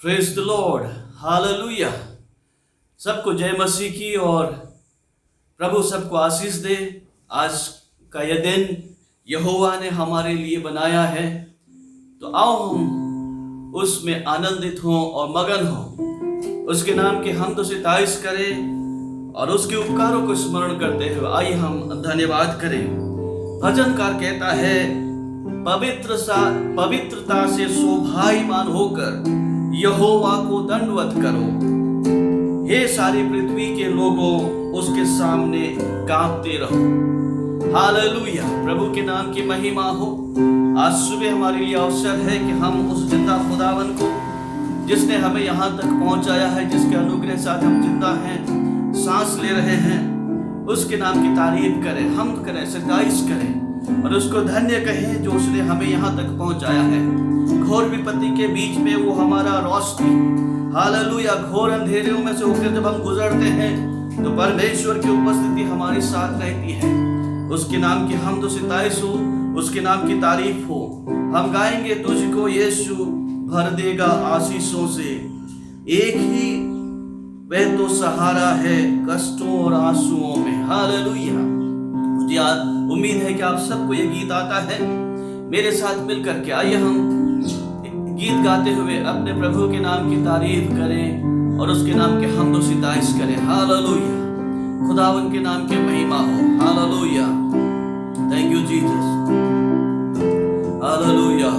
Praise the Lord, hallelujah. सबको जय मसीह की और प्रभु सबको आशीष दे। आज का यह दिन यहोवा ने हमारे लिए बनाया है, तो आओ हम उसमें आनंदित हों और मगन हों, उसके नाम के हमद से तारीफ करें और उसके उपकारों को स्मरण करते हुए आइए हम धन्यवाद करें। भजनकार कहता है, पवित्रता से शोभायमान होकर यहोवा को दंडवत करो। हे सारी पृथ्वी के लोगों, उसके सामने कांपते रहो। हालेलुया, प्रभु के नाम की महिमा हो। आज सुबह हमारे लिए अवसर है कि हम उस जिंदा खुदावन को, जिसने हमें यहाँ तक पहुँचाया है, जिसके अनुग्रह साथ हम जिंदा हैं, सांस ले रहे हैं, उसके नाम की तारीफ करें, हमद करें, सताइश करें और उसको धन्य कहें जो उसने हमें यहाँ तक पहुँचाया है। घोर विपत्ति के बीच में वो हमारा रोशनी, हालेलुया। घोर अंधेरों में से होकर जब हम गुजरते हैं तो परमेश्वर की उपस्थिति हमारे साथ रहती है। उसके नाम की हमद सिताइश हो, उसके नाम की तारीफ हो। हम गाएंगे, तुझको यीशु भर देगा आशीषों से, एक ही वह तो सहारा है कष्टों और आंसुओं में। हालेलुया। मुझे उम्मीद है कि आप सबको ये गीत आता है। मेरे साथ मिलकर के आइए हम गीत गाते हुए अपने प्रभु के नाम की तारीफ करें और उसके नाम के हमद सिताइश करें। हालेलुया, खुदावन के नाम की महिमा हो। Hallelujah, thank you Jesus. Hallelujah.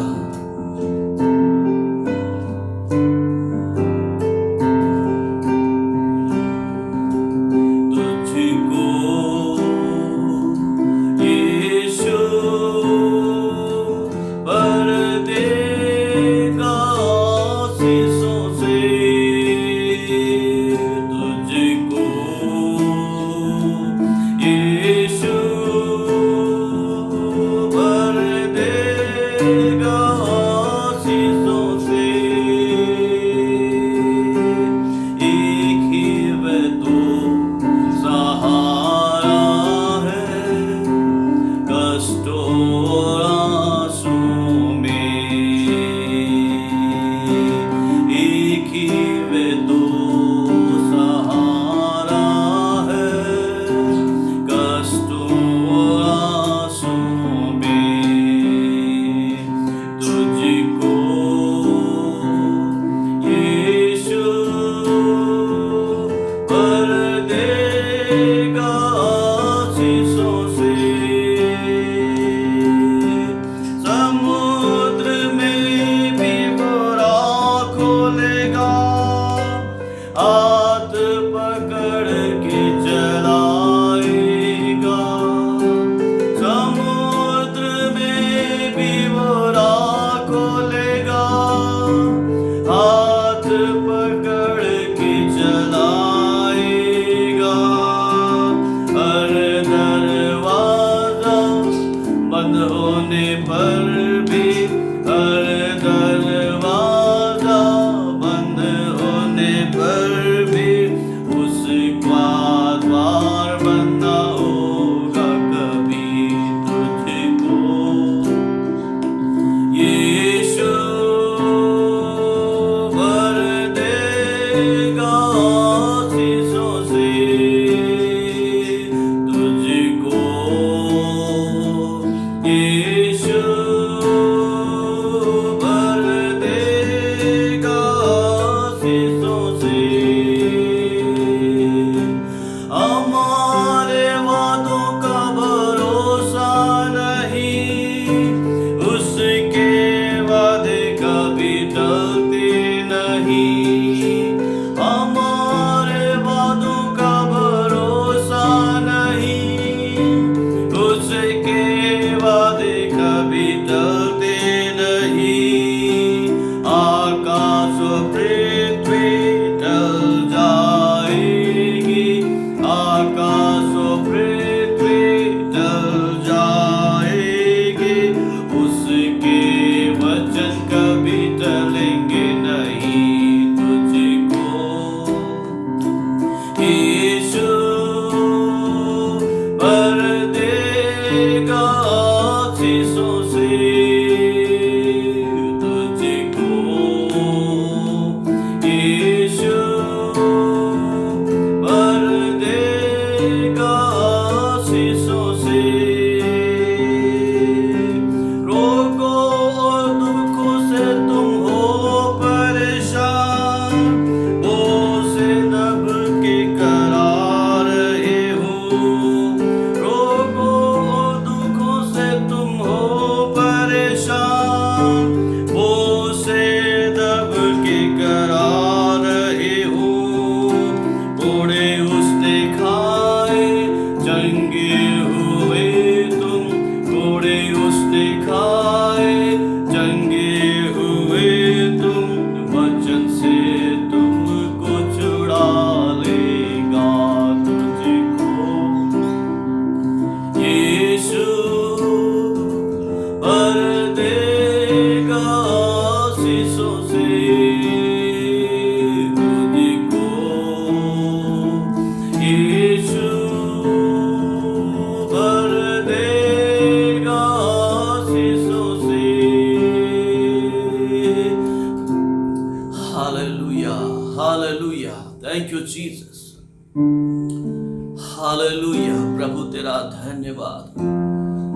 Hallelujah. प्रभु तेरा धन्यवाद।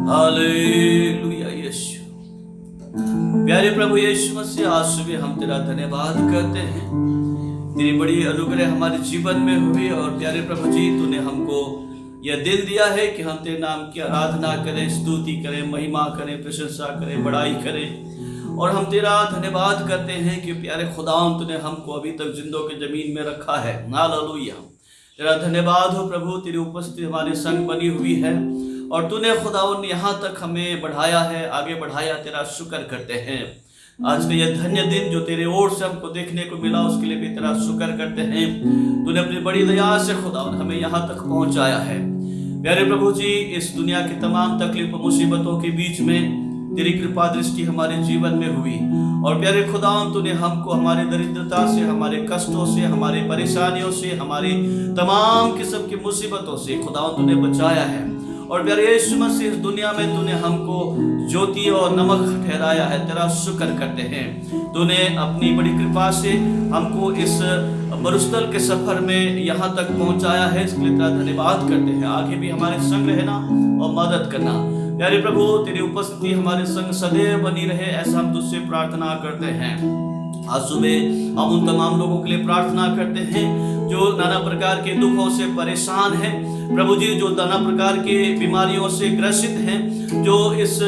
हालेलुया यीशु। प्यारे प्रभु यीशु मसीह, आज सुबह हम तेरा धन्यवाद करते हैं। तेरी बड़ी अनुग्रह हमारे जीवन में हुई और प्यारे प्रभु जी, तूने हमको यह दिल दिया है कि हम तेरे नाम की आराधना करें, स्तुति करें, महिमा करें, प्रशंसा करें, बड़ाई करें। और हम तेरा धन्यवाद करते हैं कि प्यारे खुदावंद, तूने हमको अभी तक जिंदों के जमीन में रखा है। हालेलुया। तेरा धन्यवाद हो प्रभु, तेरी उपस्थिति हमारे संग बनी हुई है और तूने खुदावंद यहाँ तक हमें बढ़ाया है, आगे बढ़ाया। तेरा शुक्र करते हैं। आज का यह धन्य दिन जो तेरे ओर से हमको देखने को मिला, उसके लिए भी तेरा शुक्र करते हैं। तूने अपनी बड़ी दया से खुदावंद हमें यहाँ तक पहुँचाया है। प्यारे प्रभु जी, इस दुनिया की तमाम तकलीफ मुसीबतों के बीच में तेरी कृपा दृष्टि हमारे जीवन में हुई और प्यारे खुदावंद, तूने हमको हमारे दरिद्रता से, हमारे कष्टों से, हमारी परेशानियों से, हमारी तमाम किस्म की मुसीबतों से खुदावंद तूने बचाया है। और प्यारे यीशु मसीह, इस दुनिया में तूने हमको ज्योति और नमक ठहराया है। तेरा शुक्र करते हैं। तूने अपनी बड़ी कृपा से हमको इस मरुस्थल के सफर में यहाँ तक पहुँचाया है, इसके लिए तेरा धन्यवाद करते हैं। आगे भी हमारे संग रहना और मदद करना। प्यारे प्रभु, तेरी उपस्थिति हमारे संग सदैव बनी रहे, ऐसा हम तुझसे प्रार्थना करते हैं। आज सुबह हम उन तमाम लोगों के लिए प्रार्थना करते हैं जो नाना प्रकार के दुखों से परेशान हैं प्रभु जी, जो नाना प्रकार के बीमारियों से ग्रसित हैं, जो इस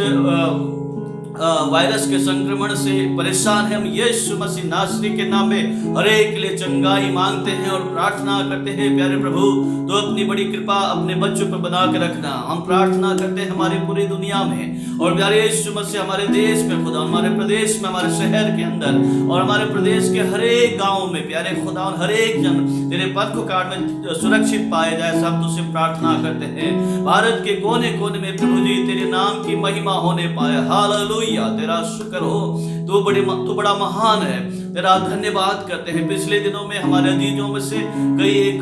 वायरस के संक्रमण से परेशान है। हम यीशु मसीह नासरी के नाम में हर एक के लिए चंगाई मांगते हैं और प्रार्थना करते हैं। प्यारे प्रभु, तो अपनी बड़ी कृपा अपने बच्चों पर बना के रखना। हम प्रार्थना करते हैं हमारी पूरी दुनिया में और प्यारे यीशु मसीह हमारे देश में खुदा, हमारे प्रदेश में, हमारे शहर के अंदर और हमारे प्रदेश के हर एक गाँव में प्यारे खुदा, हर एक जन तेरे पथ को काट में सुरक्षित पाए जाए, सब तुझसे प्रार्थना करते हैं। भारत के कोने कोने में प्रभु जी तेरे नाम की महिमा होने पाए। हालेलुया। तेरा शुक्र हो, तू बड़ा महान है। तेरा धन्यवाद करते हैं। पिछले दिनों में हमारे अजीजों में से कई एक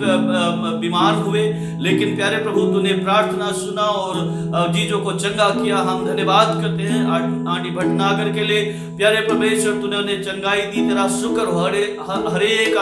बीमार हुए, लेकिन प्यारे प्रभु तूने प्रार्थना सुना और अजीजों को चंगा किया। हम धन्यवाद करते हैं आंटी भटनागर के लिए। प्यारे परमेश्वर, तूने उन्हें चंगाई दी। तेरा शुक्र हो, हर एक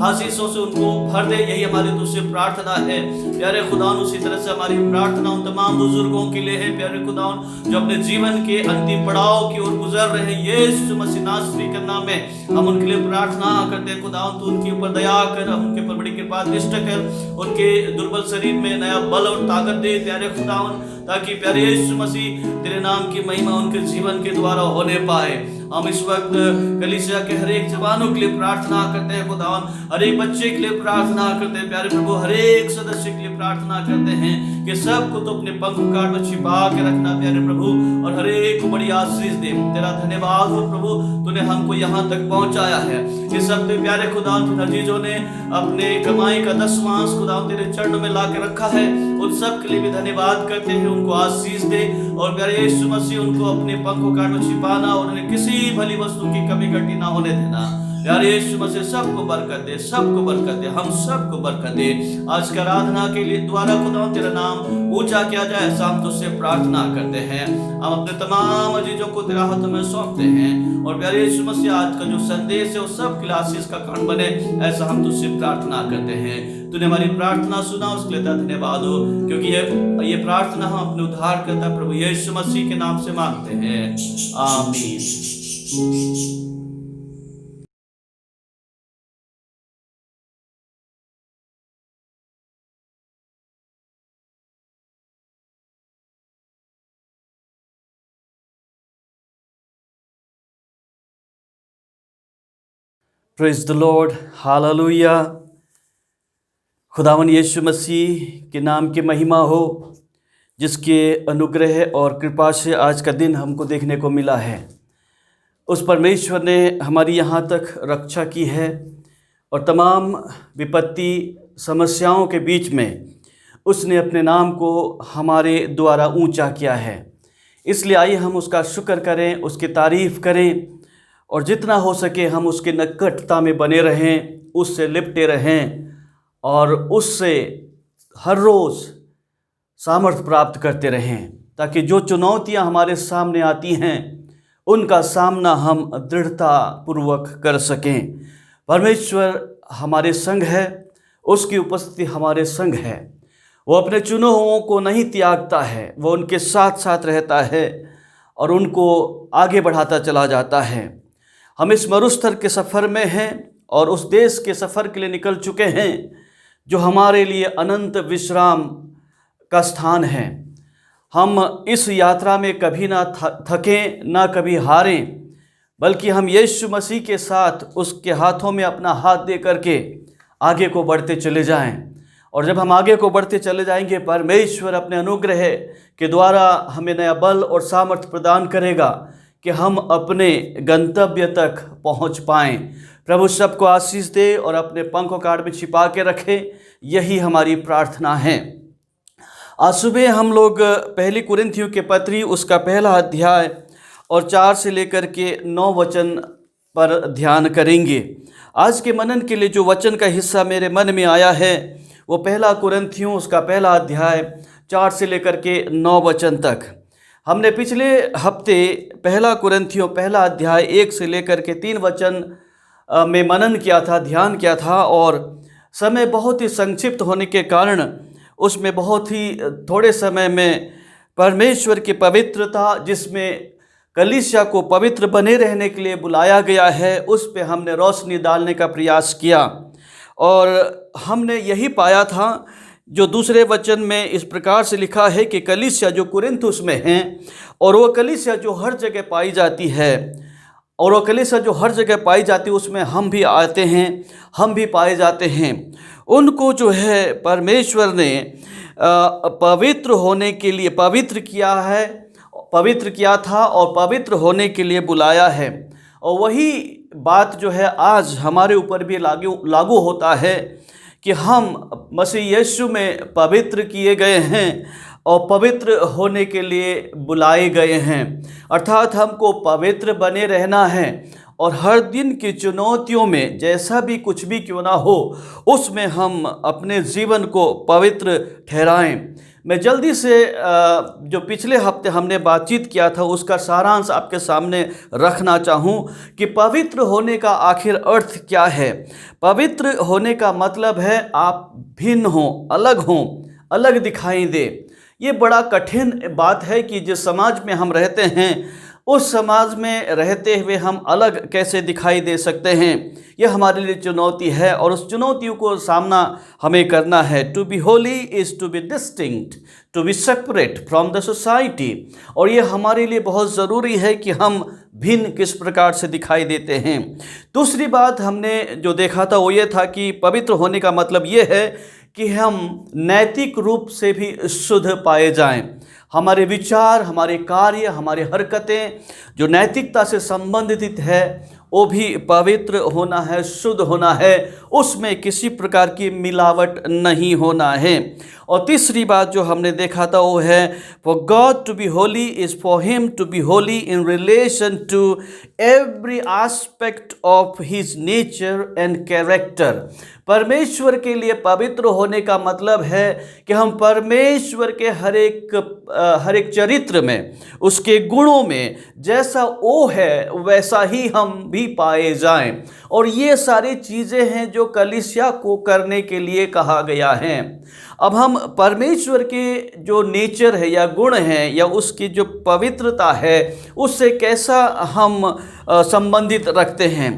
आशीषों से उनको भर दे, यही हमारी तुझसे प्रार्थना है। प्यारे खुदा, उसी तरह से हमारी प्रार्थना उन तमाम बुजुर्गों के लिए है प्यारे खुदा, जो अपने जीवन के अंतिम पड़ाव की ओर गुजर रहे हैं। यीशु मसीह नासरी के नाम में हम उनके लिए प्रार्थना करते हैं। खुदा, तू उनके ऊपर दया कर, उनके ऊपर बड़ी कृपा दृष्टि कर, उनके दुर्बल शरीर में नया बल और ताकत दे प्यारे खुदा, ताकि प्यारे यीशु मसीह तेरे नाम की महिमा उनके जीवन के द्वारा होने पाए। हम इस वक्त कलीसिया के हर एक जवानों के लिए प्रार्थना करते हैं खुदावन, हर एक बच्चे के लिए प्रार्थना करते हैं प्यारे प्रभु, हर एक सदस्य के लिए प्रार्थना करते हैं कि सबको तो अपने पंख काट में छिपा के रखना प्यारे प्रभु, और हर एक को बड़ी आशीष दे। तेरा धन्यवाद हो प्रभु, तूने हमको यहाँ तक पहुँचाया है। इस सबसे प्यारे खुदा, अजीजों ने अपने कमाई का 10वां खुदा तेरे चरणों में ला के रखा है, उन सब के लिए भी धन्यवाद करते हैं। उनको आशीष दे और प्यारे यीशु मसीह उनको अपने पंखों काट में छिपाना और उन्हें किसी भली वस्तु की कमी घटी ना होने देना। प्यारे यीशु मसीह सबको बरकत दे, सबको बरकत दे, हम सबको बरकत दे। आज की आराधना के लिए द्वारा खुदा तेरा नाम ऊंचा किया जाए, ऐसा हम तुझसे प्रार्थना करते हैं। हम अपने तमाम अजीजों को तेरा हाथ में सौंपते हैं और प्यारे यीशु मसीह आज का जो संदेश है वो सब के लिए आशीष का कारण बने, ऐसा हम तुझसे प्रार्थना करते हैं। तूने हमारी प्रार्थना सुना, उसके लिए धन्यवाद हो, क्योंकि ये प्रार्थना हम अपने उद्धारकर्ता प्रभु यीशु मसीह के नाम से मांगते हैं, आमीन। Praise the Lord, hallelujah. खुदावन यीशु मसीह के नाम की महिमा हो, जिसके अनुग्रह और कृपा से आज का दिन हमको देखने को मिला है। उस परमेश्वर ने हमारी यहाँ तक रक्षा की है और तमाम विपत्ति समस्याओं के बीच में उसने अपने नाम को हमारे द्वारा ऊंचा किया है। इसलिए आइए हम उसका शुक्र करें, उसकी तारीफ़ करें और जितना हो सके हम उसके निकटता में बने रहें, उससे लिपटे रहें और उससे हर रोज़ सामर्थ्य प्राप्त करते रहें, ताकि जो चुनौतियां हमारे सामने आती हैं उनका सामना हम दृढ़ता पूर्वक कर सकें। परमेश्वर हमारे संग है, उसकी उपस्थिति हमारे संग है वो अपने चुने हुओं को नहीं त्यागता है, वो उनके साथ साथ रहता है और उनको आगे बढ़ाता चला जाता है। हम इस मरुस्थल के सफ़र में हैं और उस देश के सफ़र के लिए निकल चुके हैं जो हमारे लिए अनंत विश्राम का स्थान है। हम इस यात्रा में कभी ना थकें ना कभी हारें, बल्कि हम यीशु मसीह के साथ उसके हाथों में अपना हाथ दे करके आगे को बढ़ते चले जाएं। और जब हम आगे को बढ़ते चले जाएंगे, परमेश्वर अपने अनुग्रह के द्वारा हमें नया बल और सामर्थ्य प्रदान करेगा कि हम अपने गंतव्य तक पहुंच पाएं। प्रभु सबको आशीष दे और अपने पंखों काट में छिपा के रखे, यही हमारी प्रार्थना है। आज सुबह हम लोग पहली कुरिन्थियों के पत्री उसका पहला अध्याय और 4 से लेकर के 9 वचन पर ध्यान करेंगे। आज के मनन के लिए जो वचन का हिस्सा मेरे मन में आया है वो पहला कुरिन्थियों उसका पहला अध्याय 4 से लेकर के 9 वचन तक। हमने पिछले हफ्ते पहला कुरिन्थियों पहला अध्याय 1 से लेकर के 3 वचन में मनन किया था, ध्यान किया था, और समय बहुत ही संक्षिप्त होने के कारण उसमें बहुत ही थोड़े समय में परमेश्वर की पवित्रता, जिसमें कलीसिया को पवित्र बने रहने के लिए बुलाया गया है, उस पे हमने रोशनी डालने का प्रयास किया। और हमने यही पाया था जो दूसरे वचन में इस प्रकार से लिखा है कि कलीसिया जो कुरिन्थुस में हैं, और वो कलीसिया जो हर जगह पाई जाती है, और वो कलीसिया जो हर जगह पाई जाती है उसमें हम भी आते हैं, हम भी पाए जाते हैं। उनको जो है परमेश्वर ने पवित्र होने के लिए पवित्र किया था और पवित्र होने के लिए बुलाया है। और वही बात जो है आज हमारे ऊपर भी लागू होता है कि हम मसीह यीशु में पवित्र किए गए हैं और पवित्र होने के लिए बुलाए गए हैं। अर्थात हमको पवित्र बने रहना है और हर दिन की चुनौतियों में जैसा भी कुछ भी क्यों ना हो, उसमें हम अपने जीवन को पवित्र ठहराएं। मैं जल्दी से जो पिछले हफ्ते हमने बातचीत किया था उसका सारांश आपके सामने रखना चाहूँ कि पवित्र होने का आखिर अर्थ क्या है। पवित्र होने का मतलब है आप भिन्न हों, अलग दिखाई दे। ये बड़ा कठिन बात है कि जिस समाज में हम रहते हैं उस समाज में रहते हुए हम अलग कैसे दिखाई दे सकते हैं। यह हमारे लिए चुनौती है और उस चुनौतियों को सामना हमें करना है। To be holy is to be distinct, to be separate from the society. और ये हमारे लिए बहुत ज़रूरी है कि हम भिन्न किस प्रकार से दिखाई देते हैं। दूसरी बात हमने जो देखा था वो ये था कि पवित्र होने का मतलब ये है कि हम नैतिक रूप से भी शुद्ध पाए जाएं। हमारे विचार, हमारे कार्य, हमारी हरकतें जो नैतिकता से संबंधित है वो भी पवित्र होना है, शुद्ध होना है, उसमें किसी प्रकार की मिलावट नहीं होना है। और तीसरी बात जो हमने देखा था वो है for God to be holy is for him to be holy in relation to every aspect of his nature and character. परमेश्वर के लिए पवित्र होने का मतलब है कि हम परमेश्वर के हर एक चरित्र में, उसके गुणों में जैसा वो है वैसा ही हम भी पाए जाएं। और ये सारी चीज़ें हैं जो कलीसिया को करने के लिए कहा गया है। अब हम परमेश्वर के जो नेचर है या गुण हैं या उसकी जो पवित्रता है उससे कैसा हम संबंधित रखते हैं।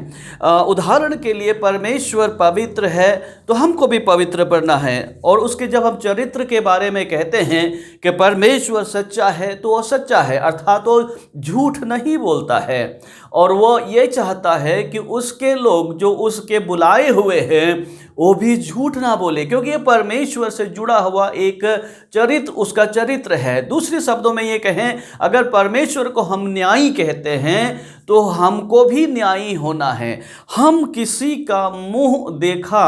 उदाहरण के लिए परमेश्वर पवित्र है तो हमको भी पवित्र बनना है। और उसके जब हम चरित्र के बारे में कहते हैं कि परमेश्वर सच्चा है तो वो सच्चा है, अर्थात वो झूठ नहीं बोलता है और वो ये चाहता है कि उसके लोग जो उसके बुलाए हुए हैं वो भी झूठ ना बोले, क्योंकि ये परमेश्वर से जुड़ा हुआ एक चरित्र, उसका चरित्र है। दूसरे शब्दों में ये कहें, अगर परमेश्वर को हम न्यायी कहते हैं तो हमको भी न्यायी होना है। हम किसी का मुंह देखा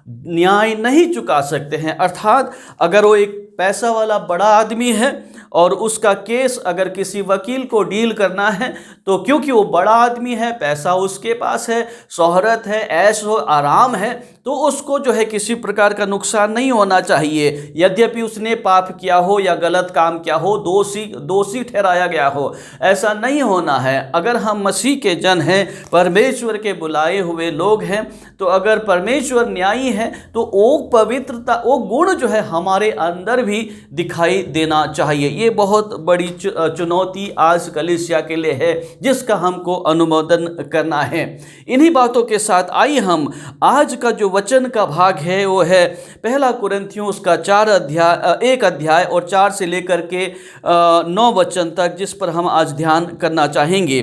न्याय नहीं चुका सकते हैं। अर्थात अगर वो एक पैसा वाला बड़ा आदमी है और उसका केस अगर किसी वकील को डील करना है तो क्योंकि वो बड़ा आदमी है, पैसा उसके पास है, शोहरत है, ऐश हो आराम है, तो उसको जो है किसी प्रकार का नुकसान नहीं होना चाहिए। यद्यपि उसने पाप किया हो या गलत काम किया हो, दोषी ठहराया गया हो, ऐसा नहीं होना है। अगर हम मसीह के जन हैं, परमेश्वर के बुलाए हुए लोग हैं, तो अगर परमेश्वर न्यायी है तो वो पवित्रता, वो गुण जो है हमारे अंदर भी दिखाई देना चाहिए। ये बहुत बड़ी चुनौती आज कलीसिया के लिए है, जिसका हमको अनुमोदन करना है। इन्हीं बातों के साथ आइए हम आज का जो वचन का भाग है वो है पहला कुरिन्थियों उसका 1 अध्याय और 4 से लेकर के 9 वचन तक, जिस पर हम आज ध्यान करना चाहेंगे।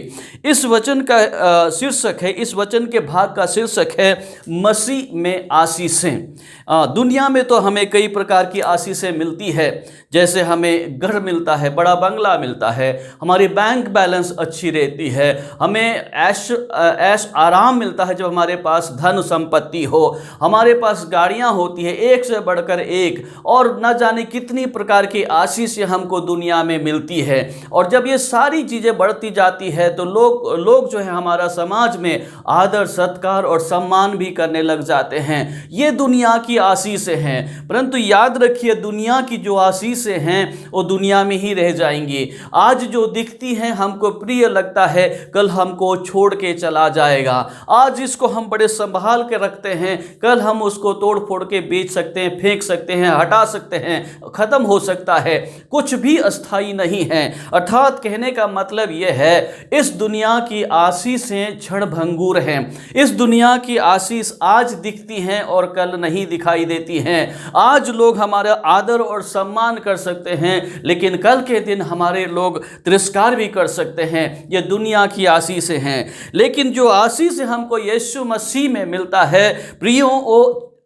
इस वचन का शीर्षक है, इस वचन के भाग का शीर्षक है मसीह में आशीषें। दुनिया में तो हमें कई प्रकार की आशीषें मिलती है, जैसे हमें घर मिलता है, बड़ा बंगला मिलता है, हमारी बैंक बैलेंस अच्छी रहती है, हमें ऐश आराम मिलता है जब हमारे पास धन संपत्ति हो, हमारे पास गाड़ियां होती है एक से बढ़कर एक, और न जाने कितनी प्रकार की आशीषें हमको दुनिया में मिलती है। और जब ये सारी चीज़ें बढ़ती जाती है तो लोग जो है हमारा समाज में आदर सत्कार और सम्मान भी करने लग जाते हैं। ये दुनिया की आशीषें हैं, परंतु याद रखिए दुनिया की जो आशीषें हैं वो दुनिया में ही रह जाएंगी। आज जो दिखती हैं हमको प्रिय लगता है, कल हमको छोड़ के चला जाएगा। आज इसको हम बड़े संभाल के रखते हैं, कल हम उसको तोड़ फोड़ के बेच सकते हैं, फेंक सकते हैं, हटा सकते हैं, खत्म हो सकता है। कुछ भी अस्थाई नहीं है। अर्थात कहने का मतलब यह है, इस दुनिया की आशीषें क्षणभंगुर हैं। इस दुनिया की आशीष आज दिखती हैं और कल नहीं दिखाई देती हैं। आज लोग हमारा आदर और सम्मान कर सकते हैं, लेकिन कल के दिन हमारे लोग तिरस्कार भी कर सकते हैं। ये दुनिया की आशीषें हैं। लेकिन जो आशीष हमको यीशु मसीह में मिलता है प्रियों,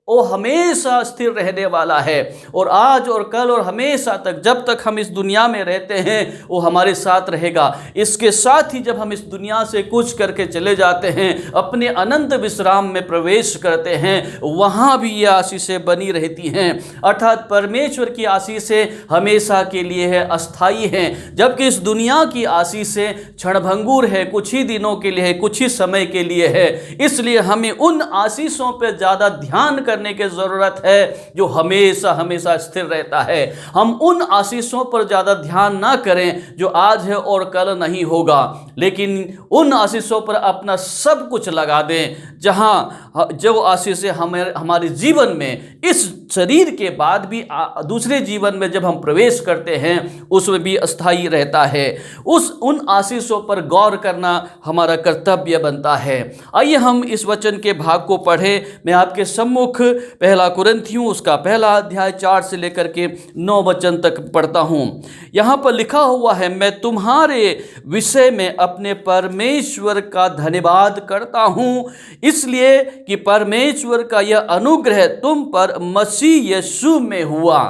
वो हमेशा स्थिर रहने वाला है, और आज और कल और हमेशा तक, जब तक हम इस दुनिया में रहते हैं वो हमारे साथ रहेगा। इसके साथ ही जब हम इस दुनिया से कूच करके चले जाते हैं, अपने अनंत विश्राम में प्रवेश करते हैं, वहाँ भी ये आशीषें बनी रहती हैं। अर्थात परमेश्वर की आशीषें हमेशा के लिए है, अस्थाई हैं, जबकि इस दुनिया की आशीषें क्षणभंगुर है, कुछ ही दिनों के लिए है, कुछ ही समय के लिए है। इसलिए हमें उन आशीषों पर ज़्यादा ध्यान करने की जरूरत है जो हमेशा हमेशा स्थिर रहता है। हम उन आशीषों पर ज्यादा ध्यान ना करें जो आज है और कल नहीं होगा, लेकिन उन आशीषों पर अपना सब कुछ लगा दें जहां जो आशीषें हमारे जीवन में इस शरीर के बाद भी दूसरे जीवन में जब हम प्रवेश करते हैं उसमें भी अस्थाई रहता है। उन आशीषों पर गौर करना हमारा कर्तव्य बनता है। आइए हम इस वचन के भाग को पढ़ें। मैं आपके सम्मुख पहला कुरिन्थियों उसका 1 अध्याय 4 से लेकर के 9 वचन तक पढ़ता हूं। यहां पर लिखा हुआ है, मैं तुम्हारे विषय में अपने परमेश्वर का धन्यवाद करता हूं, इसलिए कि परमेश्वर का यह अनुग्रह तुम पर मसीह यीशु में हुआ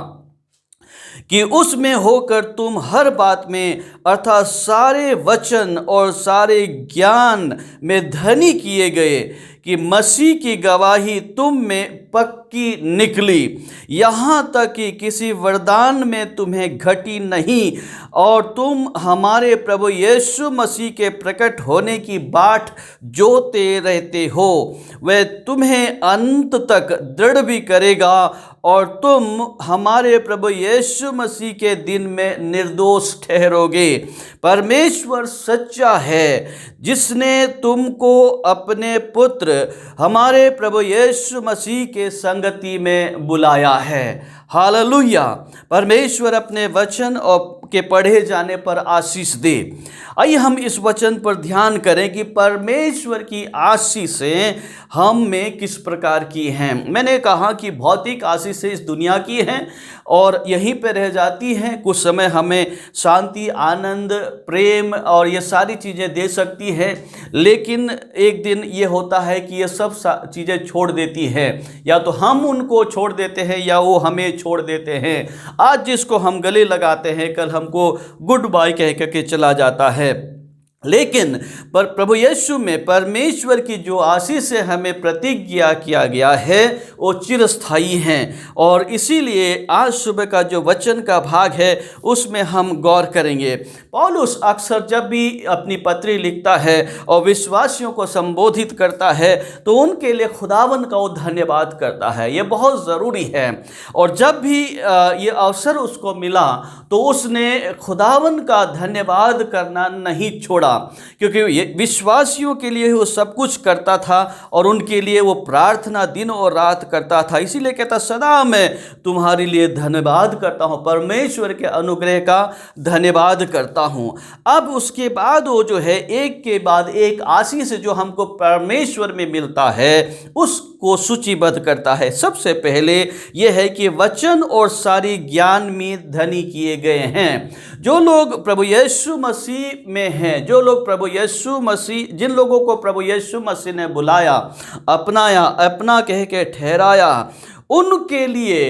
कि उसमें होकर तुम हर बात में अर्थात सारे वचन और सारे ज्ञान में धनी किए गए, कि मसीह की गवाही तुम में पक्की निकली, यहाँ तक कि किसी वरदान में तुम्हें घटी नहीं, और तुम हमारे प्रभु यीशु मसीह के प्रकट होने की बाट जोते रहते हो। वह तुम्हें अंत तक दृढ़ भी करेगा, और तुम हमारे प्रभु यीशु मसीह के दिन में निर्दोष ठहरोगे। परमेश्वर सच्चा है, जिसने तुमको अपने पुत्र हमारे प्रभु यीशु मसीह के संगति में बुलाया है। हालेलुया। परमेश्वर अपने वचन और के पढ़े जाने पर आशीष दे। आइए हम इस वचन पर ध्यान करें कि परमेश्वर की आशीषें हम में किस प्रकार की हैं। मैंने कहा कि भौतिक आशीषें इस दुनिया की हैं और यहीं पर रह जाती हैं। कुछ समय हमें शांति, आनंद, प्रेम और ये सारी चीज़ें दे सकती है, लेकिन एक दिन ये होता है कि ये सब चीज़ें छोड़ देती हैं। या तो हम उनको छोड़ देते हैं या वो हमें छोड़ देते हैं। आज जिसको हम गले लगाते हैं, कल हमको गुड बाय कह के चला जाता है। लेकिन पर प्रभु यीशु में परमेश्वर की जो आशीष से हमें प्रतिज्ञा किया गया है वो चिरस्थायी हैं। और इसीलिए आज सुबह का जो वचन का भाग है उसमें हम गौर करेंगे। पौलुस अक्सर जब भी अपनी पत्री लिखता है और विश्वासियों को संबोधित करता है तो उनके लिए खुदावन का वो धन्यवाद करता है। ये बहुत ज़रूरी है। और जब भी ये अवसर उसको मिला तो उसने खुदावन का धन्यवाद करना नहीं छोड़ा, क्योंकि ये विश्वासियों के लिए वो सब कुछ करता था और उनके लिए वो प्रार्थना दिन और रात करता था। इसीलिए कहता सदा मैं तुम्हारे लिए धन्यवाद करता हूँ, परमेश्वर के अनुग्रह का धन्यवाद करता हूँ। अब उसके बाद वो जो है एक के बाद एक आशीष जो हमको परमेश्वर में मिलता है उसको सूचीबद्ध करता है। सबसे पहले यह है कि वचन और सारी ज्ञान में धनी किए गए हैं। जो लोग प्रभु यीशु मसीह में हैं, जो लोग प्रभु यीशु मसीह, जिन लोगों को प्रभु यीशु मसीह ने बुलाया, अपनाया, अपना कह के ठहराया, उनके लिए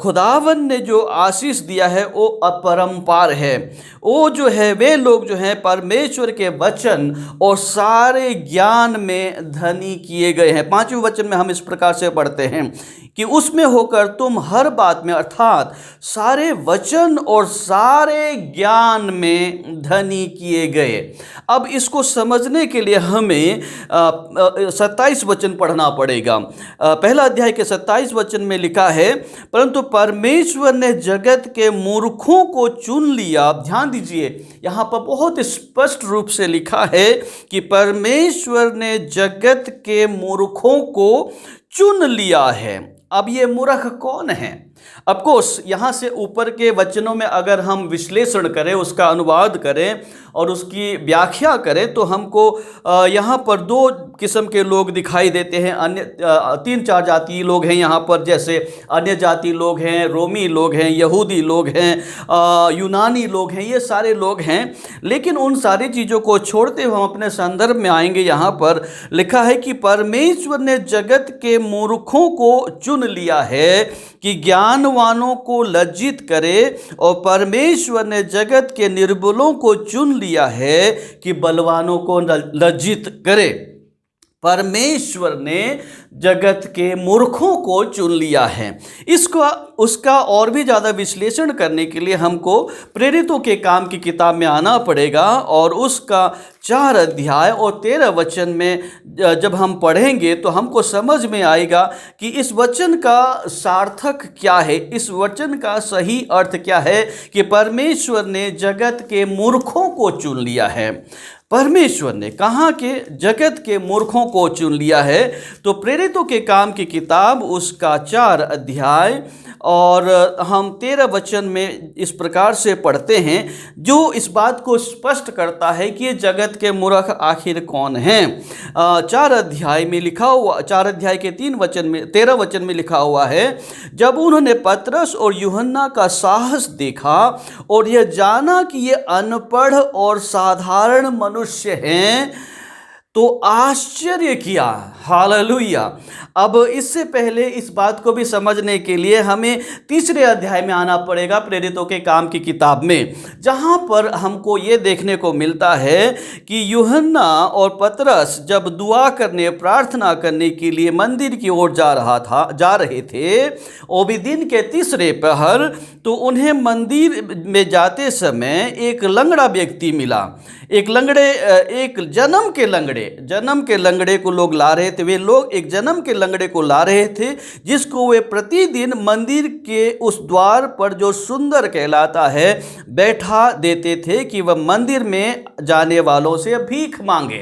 खुदावन ने जो आशीष दिया है वो अपरंपार है। वो जो है वे लोग जो हैं परमेश्वर के वचन और सारे ज्ञान में धनी किए गए हैं। 5वें वचन में हम इस प्रकार से पढ़ते हैं कि उसमें होकर तुम हर बात में अर्थात सारे वचन और सारे ज्ञान में धनी किए गए। अब इसको समझने के लिए हमें 27 वचन पढ़ना पड़ेगा। पहला अध्याय के 27 वचन में लिखा है, परंतु परमेश्वर ने जगत के मूर्खों को चुन लिया। ध्यान दीजिए, यहाँ पर बहुत स्पष्ट रूप से लिखा है कि परमेश्वर ने जगत के मूर्खों को चुन लिया है। अब ये मूर्ख कौन है? अफकोर्स यहाँ से ऊपर के वचनों में अगर हम विश्लेषण करें, उसका अनुवाद करें और उसकी व्याख्या करें तो हमको यहाँ पर दो किस्म के लोग दिखाई देते हैं। अन्य 3-4 जातीय लोग हैं यहाँ पर, जैसे अन्य जाति लोग हैं, रोमी लोग हैं, यहूदी लोग हैं, यूनानी लोग हैं, ये सारे लोग हैं। लेकिन उन सारी चीज़ों को छोड़ते हुए हम अपने संदर्भ में आएंगे। यहाँ पर लिखा है कि परमेश्वर ने जगत के मूर्खों को चुन लिया है कि ज्ञानवानों को लज्जित करे, और परमेश्वर ने जगत के निर्बलों को चुन लिया है कि बलवानों को लज्जित करे। परमेश्वर ने जगत के मूर्खों को चुन लिया है। इसको उसका और भी ज़्यादा विश्लेषण करने के लिए हमको प्रेरितों के काम की किताब में आना पड़ेगा और उसका 4 अध्याय और 13 वचन में जब हम पढ़ेंगे तो हमको समझ में आएगा कि इस वचन का सार्थक क्या है, इस वचन का सही अर्थ क्या है कि परमेश्वर ने जगत के मूर्खों को चुन लिया है। परमेश्वर ने कहाँ के जगत के मूर्खों को चुन लिया है? तो प्रेरितों के काम की किताब उसका 4 अध्याय और हम 13 वचन में इस प्रकार से पढ़ते हैं जो इस बात को स्पष्ट करता है कि ये जगत के मूर्ख आखिर कौन हैं। 4 अध्याय में लिखा हुआ, 4 अध्याय के 13 वचन में लिखा हुआ है, जब उन्होंने पतरस और यूहन्ना का साहस देखा और यह जाना कि ये अनपढ़ और साधारण मनुष्य हैं तो आश्चर्य किया। हालेलुया। अब इससे पहले इस बात को भी समझने के लिए हमें 3 अध्याय में आना पड़ेगा प्रेरितों के काम की किताब में, जहाँ पर हमको ये देखने को मिलता है कि यूहन्ना और पतरस जब दुआ करने, प्रार्थना करने के लिए मंदिर की ओर जा रहे थे, वो भी दिन के 3 पहर, तो उन्हें मंदिर में जाते समय एक लंगड़ा व्यक्ति मिला। एक जन्म के लंगड़े को लोग ला रहे थे। वे लोग एक जन्म के लंगड़े को ला रहे थे जिसको वे प्रतिदिन मंदिर के उस द्वार पर जो सुंदर कहलाता है बैठा देते थे कि वह मंदिर में जाने वालों से भीख मांगे।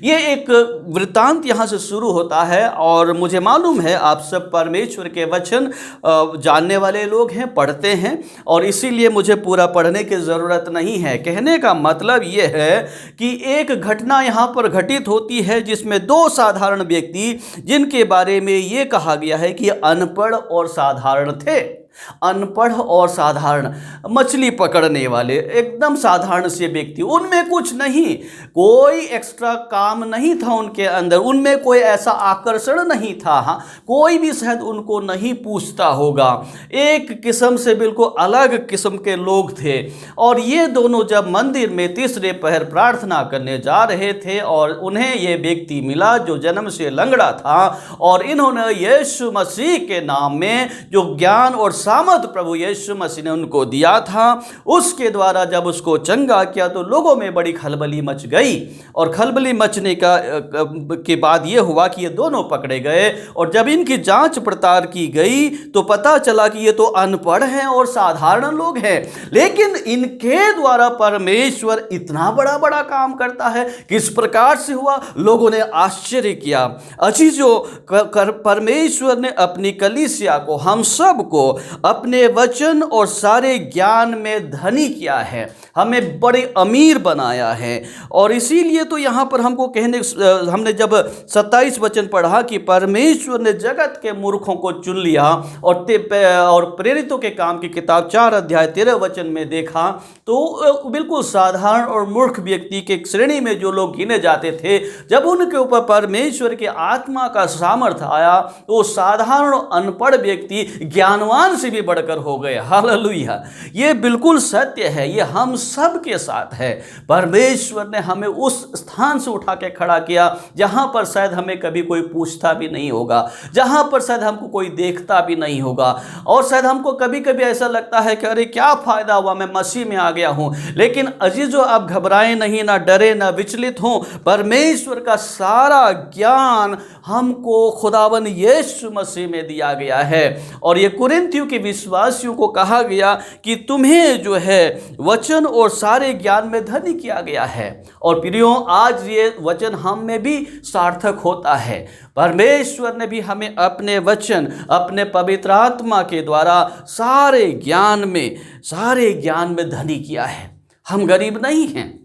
ये एक वृत्तांत यहाँ से शुरू होता है और मुझे मालूम है आप सब परमेश्वर के वचन जानने वाले लोग हैं, पढ़ते हैं, और इसीलिए मुझे पूरा पढ़ने की ज़रूरत नहीं है। कहने का मतलब ये है कि एक घटना यहाँ पर घटित होती है जिसमें 2 साधारण व्यक्ति, जिनके बारे में ये कहा गया है कि अनपढ़ और साधारण थे। अनपढ़ और साधारण मछली पकड़ने वाले एकदम साधारण से व्यक्ति, उनमें कुछ नहीं, कोई एक्स्ट्रा काम नहीं था उनके अंदर, उनमें कोई ऐसा आकर्षण नहीं था। हाँ, कोई भी शायद उनको नहीं पूछता होगा। एक किस्म से बिल्कुल अलग किस्म के लोग थे। और ये दोनों जब मंदिर में तीसरे पहर प्रार्थना करने जा रहे थे और उन्हें ये व्यक्ति मिला जो जन्म से लंगड़ा था, और इन्होंने यीशु मसीह के नाम में जो ज्ञान और सामर्थ प्रभु यीशु मसीह ने उनको दिया था, उसके द्वारा जब उसको चंगा किया तो लोगों में बड़ी खलबली मच गई। और खलबली मचने के बाद ये हुआ कि ये दोनों पकड़े गए, और जब इनकी जांच पड़ताल की गई तो पता चला कि ये तो अनपढ़ हैं और साधारण लोग हैं, लेकिन इनके द्वारा परमेश्वर इतना बड़ा बड़ा काम करता है। किस प्रकार से हुआ, लोगों ने आश्चर्य किया। अजीजों, परमेश्वर ने अपनी कलीसिया को, हम सब को अपने वचन और सारे ज्ञान में धनी किया है, हमें बड़े अमीर बनाया है। और इसीलिए तो यहाँ पर हमको हमने जब 27 वचन पढ़ा कि परमेश्वर ने जगत के मूर्खों को चुन लिया, और प्रेरितों के काम की किताब 4 अध्याय 13 वचन में देखा तो बिल्कुल साधारण और मूर्ख व्यक्ति के श्रेणी में जो लोग गिने जाते थे, जब उनके ऊपर परमेश्वर के आत्मा का सामर्थ्य आया तो साधारण अनपढ़ व्यक्ति ज्ञानवान से भी बढ़कर हो गए। हालेलुया, ये बिल्कुल सत्य है, ये हम सब के साथ है। परमेश्वर ने हमें उस स्थान से उठा के खड़ा किया जहां पर शायद हमें कभी कोई पूछता भी नहीं होगा, जहां पर शायद हमको कोई देखता भी नहीं होगा, और शायद हमको कभी कभी ऐसा लगता है कि अरे क्या फायदा हुआ, मैं मसीह में आ गया हूं। लेकिन अजीजों, आप घबराएं नहीं, ना डरे, ना विचलित हों। परमेश्वर का सारा ज्ञान हमको खुदावन यीशु मसीह में दिया गया है। और ये कुरिन्थियों के विश्वासियों को कहा गया कि तुम्हें जो है वचन और सारे ज्ञान में धनी किया गया है। और प्रियों, आज ये वचन हम में भी सार्थक होता है। परमेश्वर ने भी हमें अपने वचन, अपने पवित्र आत्मा के द्वारा सारे ज्ञान में धनी किया है। हम गरीब नहीं हैं।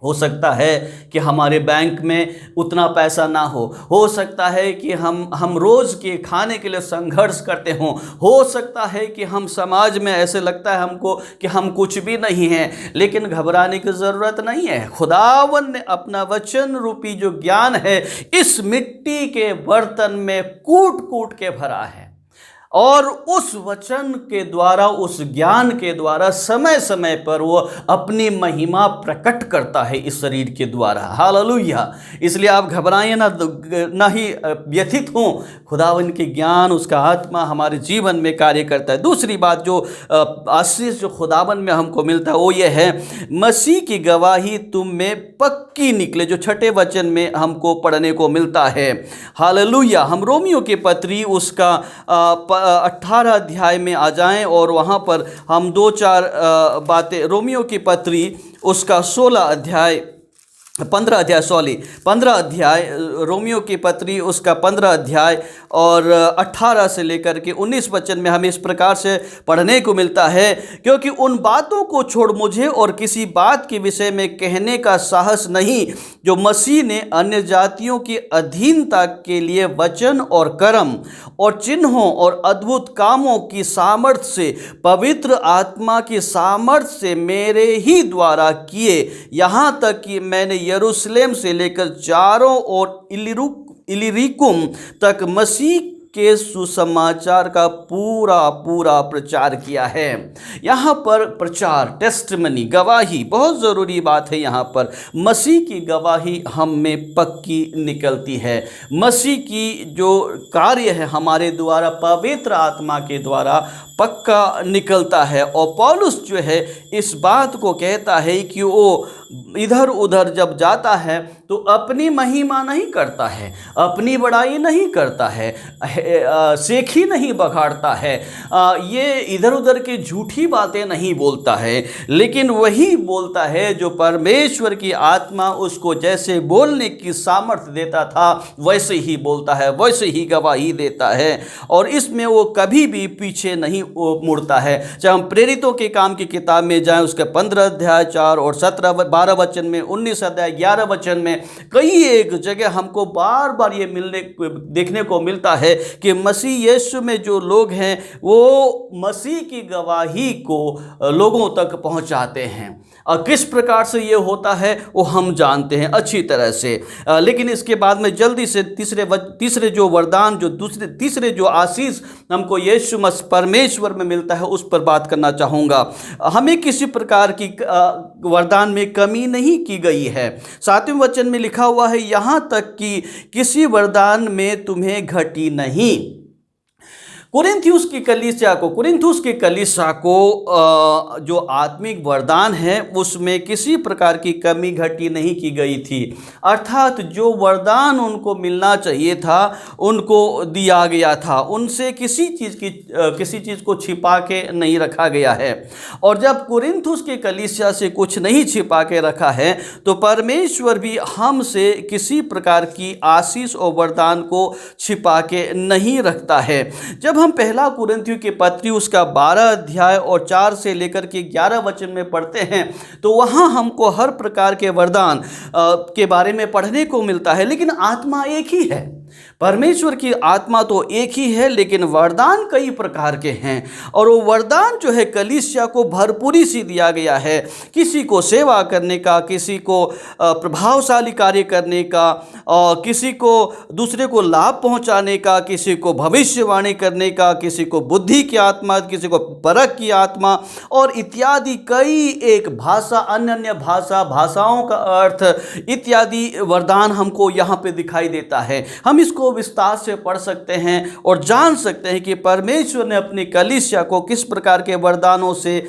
हो सकता है कि हमारे बैंक में उतना पैसा ना हो सकता है कि हम रोज़ के खाने के लिए संघर्ष करते हों, हो सकता है कि हम समाज में ऐसे लगता है हमको कि हम कुछ भी नहीं हैं। लेकिन घबराने की ज़रूरत नहीं है। खुदावन ने अपना वचन रूपी जो ज्ञान है इस मिट्टी के बर्तन में कूट कूट के भरा है, और उस वचन के द्वारा, उस ज्ञान के द्वारा समय समय पर वो अपनी महिमा प्रकट करता है इस शरीर के द्वारा। हालेलुया। इसलिए आप घबराएं ना ही व्यथित हों। खुदावन के ज्ञान, उसका आत्मा हमारे जीवन में कार्य करता है। दूसरी बात जो आशीष जो खुदावन में हमको मिलता है वो ये है, मसीह की गवाही तुम में पक्की निकले, जो 6 वचन में हमको पढ़ने को मिलता है। हालेलुया। हम रोमियो की पत्री उसका 18 अध्याय में आ जाएं और वहाँ पर हम 2-4 बातें, रोमियो की पत्री उसका 15 अध्याय रोमियो की पत्री उसका 15 अध्याय और 18 से लेकर के 19 वचन में हमें इस प्रकार से पढ़ने को मिलता है, क्योंकि उन बातों को छोड़ मुझे और किसी बात के विषय में कहने का साहस नहीं जो मसीह ने अन्य जातियों की अधीनता के लिए वचन और कर्म और चिन्हों और अद्भुत कामों की सामर्थ्य से, पवित्र आत्मा की सामर्थ्य से मेरे ही द्वारा किए, यहाँ तक कि मैंने यरूशलेम से लेकर चारों ओर इलिरिकुम तक मसीह के सुसमाचार का पूरा प्रचार किया है। यहाँ पर प्रचार, टेस्टिमनी, गवाही बहुत ज़रूरी बात है। यहाँ पर मसीह की गवाही हम में पक्की निकलती है। मसीह की जो कार्य है हमारे द्वारा, पवित्र आत्मा के द्वारा पक्का निकलता है। और पौलुस जो है इस बात को कहता है कि वो इधर उधर जब जाता है तो अपनी महिमा नहीं करता है, अपनी बड़ाई नहीं करता है, सेखी नहीं बखाड़ता है, ये इधर उधर की झूठी बातें नहीं बोलता है, लेकिन वही बोलता है जो परमेश्वर की आत्मा उसको जैसे बोलने की सामर्थ्य देता था वैसे ही बोलता है, वैसे ही गवाही देता है। और इसमें वो कभी भी पीछे नहीं मुड़ता है। चाहे हम प्रेरितों के काम की किताब में जाएं, उसके 15 अध्याय 4 और 12 वचन में, 19 अध्याय 11 वचन में कई एक जगह हमको बार बार ये देखने को मिलता है कि मसीह यीशु में जो लोग हैं वो मसीह की गवाही को लोगों तक पहुंचाते हैं। और किस प्रकार से ये होता है वो हम जानते हैं अच्छी तरह से। लेकिन इसके बाद में जल्दी से तीसरे जो वरदान, जो तीसरे जो आशीष हमको यीशु मसीह परमेश्वर में मिलता है उस पर बात करना चाहूँगा। हमें किसी प्रकार की वरदान में कमी नहीं की गई है। 7वें वचन में लिखा हुआ है, यहाँ तक कि किसी वरदान में तुम्हें घटी नहीं। कुरिन्थुस की कलीसिया को जो आत्मिक वरदान है उसमें किसी प्रकार की कमी घटी नहीं की गई थी। अर्थात जो वरदान उनको मिलना चाहिए था उनको दिया गया था। उनसे किसी चीज़ को छिपा के नहीं रखा गया है। और जब कुरिन्थुस की कलीसिया से कुछ नहीं छिपा के रखा है तो परमेश्वर भी हमसे किसी प्रकार की आशीष और वरदान को छिपा के नहीं रखता है। जब हम पहला कुरिन्थियों के पत्री उसका 12 अध्याय और 4 से लेकर के 11 वचन में पढ़ते हैं तो वहाँ हमको हर प्रकार के वरदान के बारे में पढ़ने को मिलता है। लेकिन आत्मा एक ही है, परमेश्वर की आत्मा तो एक ही है, लेकिन वरदान कई प्रकार के हैं। और वो वरदान जो है कलीसिया को भरपूरी से दिया गया है। किसी को सेवा करने का, किसी को प्रभावशाली कार्य करने का, और किसी को दूसरे को लाभ पहुंचाने का, किसी को भविष्यवाणी करने का, किसी को बुद्धि की आत्मा, किसी को परख की आत्मा और इत्यादि कई एक भाषा, अन्य भाषाओं का अर्थ इत्यादि वरदान हमको यहाँ पे दिखाई देता है। हम इसको विस्तार से पढ़ सकते हैं और जान सकते हैं कि परमेश्वर ने अपनी कलीसिया को किस प्रकार के वरदानों से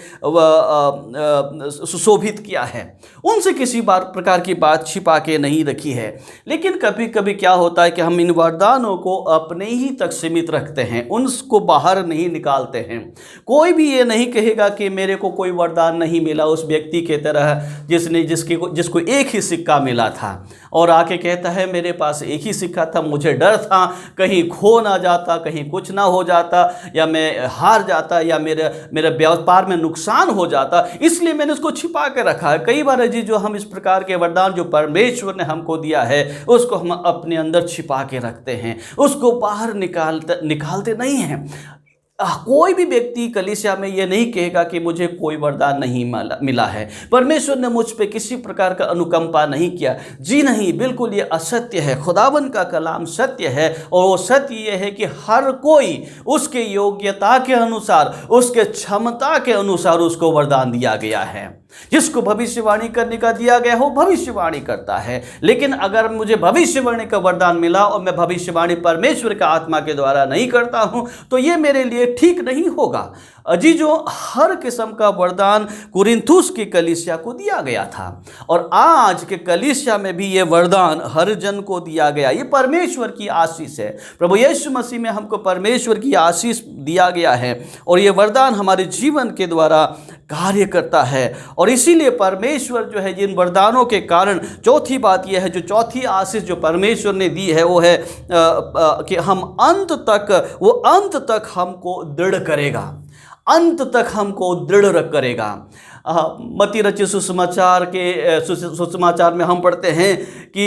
सुशोभित किया है। उनसे किसी प्रकार की बात छिपा के नहीं रखी है। लेकिन कभी कभी क्या होता है कि हम इन वरदानों को अपने ही तक सीमित रखते हैं, उनको बाहर नहीं निकालते हैं। कोई भी ये नहीं कहेगा कि मेरे को कोई वरदान नहीं मिला उस व्यक्ति के तरह जिसको एक ही सिक्का मिला था और आके कहता है मेरे पास एक ही सिक्का था, मुझे डर था कहीं खो ना जाता, कहीं कुछ ना हो जाता, या मैं हार जाता, या मेरे व्यापार में नुकसान हो जाता, इसलिए मैंने उसको छिपा के रखा है। कई बार जी जो हम इस प्रकार के वरदान जो परमेश्वर ने हमको दिया है उसको हम अपने अंदर छिपा के रखते हैं, उसको बाहर निकालते नहीं हैं। कोई भी व्यक्ति कलीसिया में ये नहीं कहेगा कि मुझे कोई वरदान नहीं मिला है, परमेश्वर ने मुझ पे किसी प्रकार का अनुकंपा नहीं किया। जी नहीं, बिल्कुल ये असत्य है। खुदावन का कलाम सत्य है और वो सत्य ये है कि हर कोई उसके योग्यता के अनुसार, उसके क्षमता के अनुसार उसको वरदान दिया गया है। जिसको भविष्यवाणी करने का दिया गया हो भविष्यवाणी करता है। लेकिन अगर मुझे भविष्यवाणी का वरदान मिला और मैं भविष्यवाणी परमेश्वर का आत्मा के द्वारा नहीं करता हूं तो ये मेरे लिए ठीक नहीं होगा। जी जो हर किस्म का वरदान कुरिन्थुस की कलीसिया को दिया गया था और आज के कलीसिया में भी ये वरदान हर जन को दिया गया। ये परमेश्वर की आशीष है। प्रभु यीशु मसीह में हमको परमेश्वर की आशीष दिया गया है और ये वरदान हमारे जीवन के द्वारा कार्य करता है। और इसीलिए परमेश्वर जो है जिन वरदानों के कारण, चौथी बात यह है, जो चौथी आशीष जो परमेश्वर ने दी है वो है कि हम अंत तक हमको दृढ़ करेगा, अंत तक हमको दृढ़ करेगा। मत्ती रचित सुसमाचार में हम पढ़ते हैं कि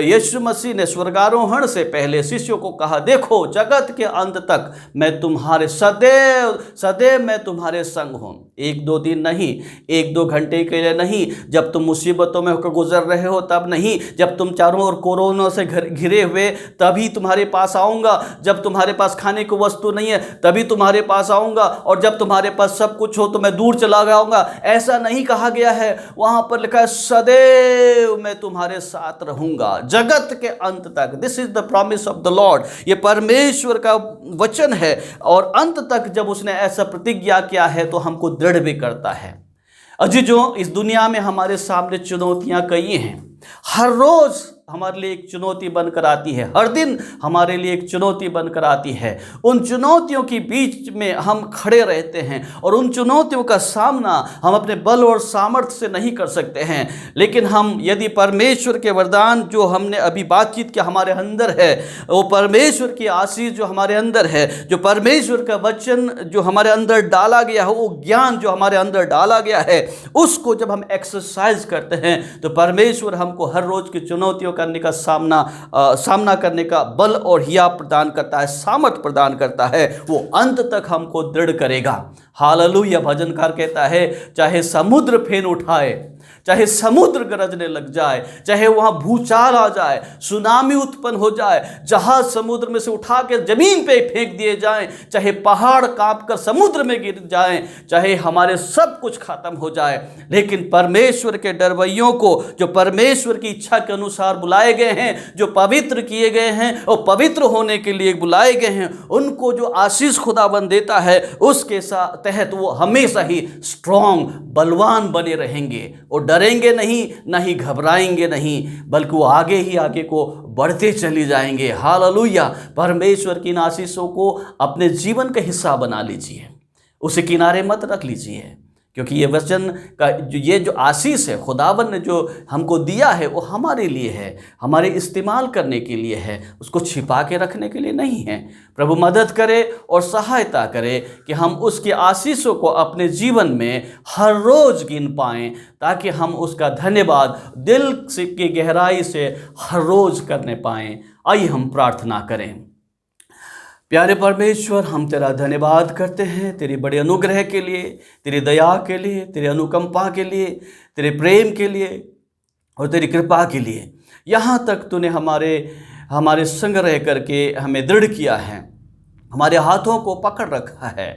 यीशु मसीह ने स्वर्गारोहण से पहले शिष्यों को कहा, देखो जगत के अंत तक मैं तुम्हारे सदैव मैं तुम्हारे संग हूँ। 1-2 दिन नहीं, 1-2 घंटे के लिए नहीं, जब तुम मुसीबतों में होकर गुजर रहे हो तब नहीं, जब तुम चारों ओर कोरोना से घिरे हुए तभी तुम्हारे पास आऊँगा, जब तुम्हारे पास खाने को वस्तु नहीं है तभी तुम्हारे पास आऊँगा, और जब तुम्हारे पास सब कुछ हो तो मैं दूर चला जाऊँगा। ऐसा नहीं कहा गया है। वहां पर लिखा है सदैव मैं तुम्हारे साथ रहूंगा जगत के अंत तक। This is the promise of the Lord. ये परमेश्वर का वचन है और अंत तक जब उसने ऐसा प्रतिज्ञा किया है तो हमको दृढ़ भी करता है। अजी जो इस दुनिया में हमारे सामने चुनौतियां कई हैं, हर रोज हमारे लिए एक चुनौती बनकर आती है, हर दिन हमारे लिए एक चुनौती बनकर आती है। उन चुनौतियों के बीच में हम खड़े रहते हैं और उन चुनौतियों का सामना हम अपने बल और सामर्थ्य से नहीं कर सकते हैं, लेकिन हम यदि परमेश्वर के वरदान जो हमने अभी बातचीत किया हमारे अंदर है, वो परमेश्वर की आशीष जो हमारे अंदर है, जो परमेश्वर का वचन जो हमारे अंदर डाला गया है, वो ज्ञान जो हमारे अंदर डाला गया है, उसको जब हम एक्सरसाइज करते हैं तो परमेश्वर हमको हर रोज की चुनौतियों करने का सामना करने का बल और हिया प्रदान करता है, सामर्थ प्रदान करता है। वो अंत तक हमको दृढ़ करेगा। हालेलुया। भजनकार कहता है चाहे समुद्र फेन उठाए, चाहे समुद्र गरजने लग जाए, चाहे वहां भूचाल आ जाए, सुनामी उत्पन्न हो जाए, जहाज समुद्र में से उठा के जमीन पे फेंक दिए जाएं, चाहे पहाड़ कांपकर समुद्र में गिर जाएं, चाहे हमारे सब कुछ खत्म हो जाए, लेकिन परमेश्वर के डरवैयों को जो परमेश्वर की इच्छा के अनुसार बुलाए गए हैं, जो पवित्र किए गए हैं और पवित्र होने के लिए बुलाए गए हैं, उनको जो आशीष खुदाबंद देता है उसके तहत वो हमेशा ही स्ट्रॉन्ग, बलवान बने रहेंगे और डरेंगे नहीं, ना ही घबराएंगे नहीं, बल्कि वो आगे ही आगे को बढ़ते चली जाएंगे। हालेलुया। परमेश्वर की इन आशीषों को अपने जीवन का हिस्सा बना लीजिए, उसे किनारे मत रख लीजिए, क्योंकि ये वचन का ये जो आशीष है खुदावन ने जो हमको दिया है वो हमारे लिए है, हमारे इस्तेमाल करने के लिए है, उसको छिपा के रखने के लिए नहीं है। प्रभु मदद करे और सहायता करे कि हम उसके आशीषों को अपने जीवन में हर रोज़ गिन पाएँ, ताकि हम उसका धन्यवाद दिल की गहराई से हर रोज़ करने पाएँ। आइए हम प्रार्थना करें। प्यारे परमेश्वर, हम तेरा धन्यवाद करते हैं तेरी बड़े अनुग्रह के लिए, तेरी दया के लिए, तेरे अनुकंपा के लिए, तेरे प्रेम के लिए और तेरी कृपा के लिए। यहाँ तक तूने हमारे संग रह करके हमें दृढ़ किया है, हमारे हाथों को पकड़ रखा है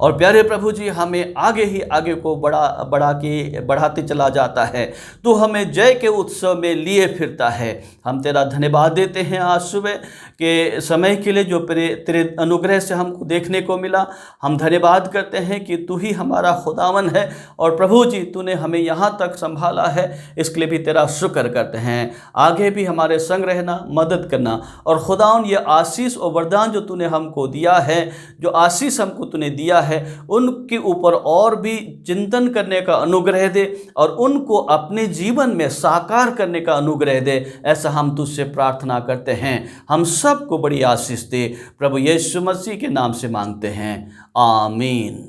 और प्यारे प्रभु जी हमें आगे ही आगे को बढ़ाते चला जाता है। तू हमें जय के उत्सव में लिए फिरता है। हम तेरा धन्यवाद देते हैं आज सुबह के समय के लिए जो तेरे अनुग्रह से हमको देखने को मिला। हम धन्यवाद करते हैं कि तू ही हमारा खुदावन है और प्रभु जी तूने हमें यहाँ तक संभाला है, इसके लिए भी तेरा शुक्र करते हैं। आगे भी हमारे संग रहना, मदद करना और खुदावन ये आशीष और वरदान जो तूने हमको दिया है, जो आशीष हमको तूने दिया है, उनके ऊपर और भी चिंतन करने का अनुग्रह दे और उनको अपने जीवन में साकार करने का अनुग्रह दे। ऐसा हम तुझसे प्रार्थना करते हैं। हम सबको बड़ी आशीष दे। प्रभु यीशु मसीह के नाम से मांगते हैं, आमीन।